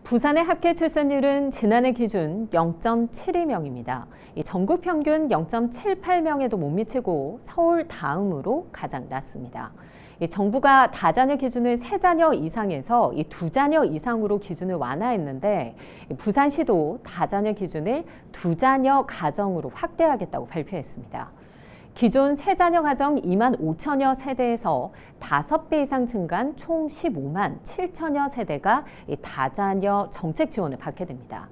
부산의 합계 출산율은 지난해 기준 0.72명입니다. 전국 평균 0.78명에도 못 미치고 서울 다음으로 가장 낮습니다. 정부가 다자녀 기준을 3자녀 이상에서 2자녀 이상으로 기준을 완화했는데 부산시도 다자녀 기준을 2자녀 가정으로 확대하겠다고 발표했습니다. 기존 3자녀 가정 2만 5천여 세대에서 5배 이상 증가한 총 15만 7천여 세대가 다자녀 정책 지원을 받게 됩니다.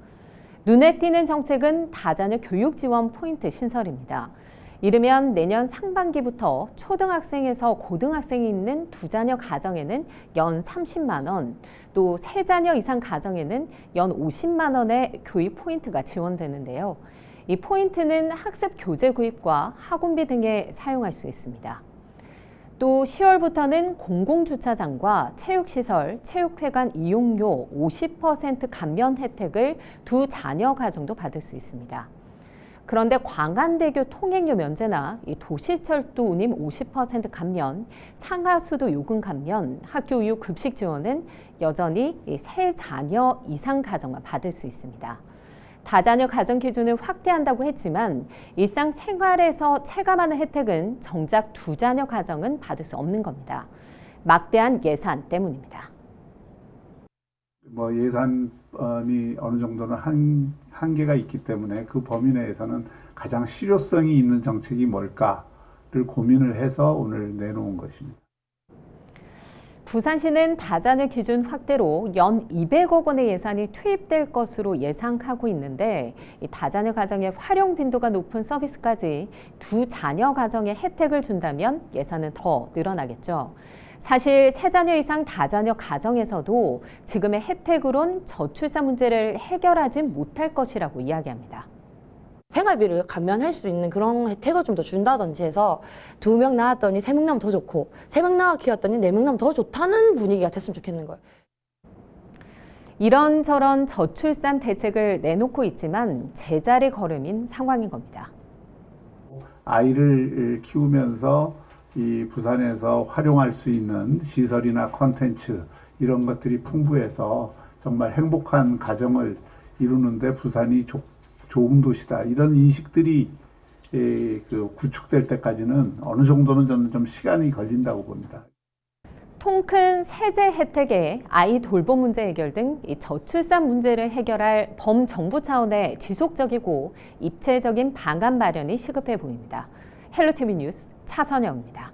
눈에 띄는 정책은 다자녀 교육 지원 포인트 신설입니다. 이르면 내년 상반기부터 초등학생에서 고등학생이 있는 2자녀 가정에는 연 30만 원, 또 3자녀 이상 가정에는 연 50만 원의 교육 포인트가 지원되는데요. 이 포인트는 학습 교재 구입과 학원비 등에 사용할 수 있습니다. 또 10월부터는 공공주차장과 체육시설, 체육회관 이용료 50% 감면 혜택을 2자녀 가정도 받을 수 있습니다. 그런데 광안대교 통행료 면제나 도시철도 운임 50% 감면, 상하수도 요금 감면, 학교 이후 급식 지원은 여전히 3자녀 이상 가정만 받을 수 있습니다. 다자녀 가정 기준을 확대한다고 했지만 일상생활에서 체감하는 혜택은 정작 2자녀 가정은 받을 수 없는 겁니다. 막대한 예산 때문입니다. 예산이 어느 정도는 한계가 있기 때문에 그 범위 내에서는 가장 실효성이 있는 정책이 뭘까를 고민을 해서 오늘 내놓은 것입니다. 부산시는 다자녀 기준 확대로 연 200억 원의 예산이 투입될 것으로 예상하고 있는데 이 다자녀 가정의 활용 빈도가 높은 서비스까지 2자녀 가정에 혜택을 준다면 예산은 더 늘어나겠죠. 사실 3자녀 이상 다자녀 가정에서도 지금의 혜택으론 저출산 문제를 해결하지 못할 것이라고 이야기합니다. 생활비를 감면할 수 있는 그런 혜택을 좀 더 준다든지 해서 2명 낳았더니 3명 낳으면 더 좋고 3명 낳아 키웠더니 4명 낳으면 더 좋다는 분위기가 됐으면 좋겠는 거예요. 이런저런 저출산 대책을 내놓고 있지만 제자리 걸음인 상황인 겁니다. 아이를 키우면서 이 부산에서 활용할 수 있는 시설이나 콘텐츠 이런 것들이 풍부해서 정말 행복한 가정을 이루는데 부산이 좋은 도시다. 이런 인식들이 구축될 때까지는 어느 정도는 저는 좀 시간이 걸린다고 봅니다. 통큰 세제 혜택에 아이 돌봄 문제 해결 등 이 저출산 문제를 해결할 범정부 차원의 지속적이고 입체적인 방안 마련이 시급해 보입니다. 헬로티비 뉴스 차선영입니다.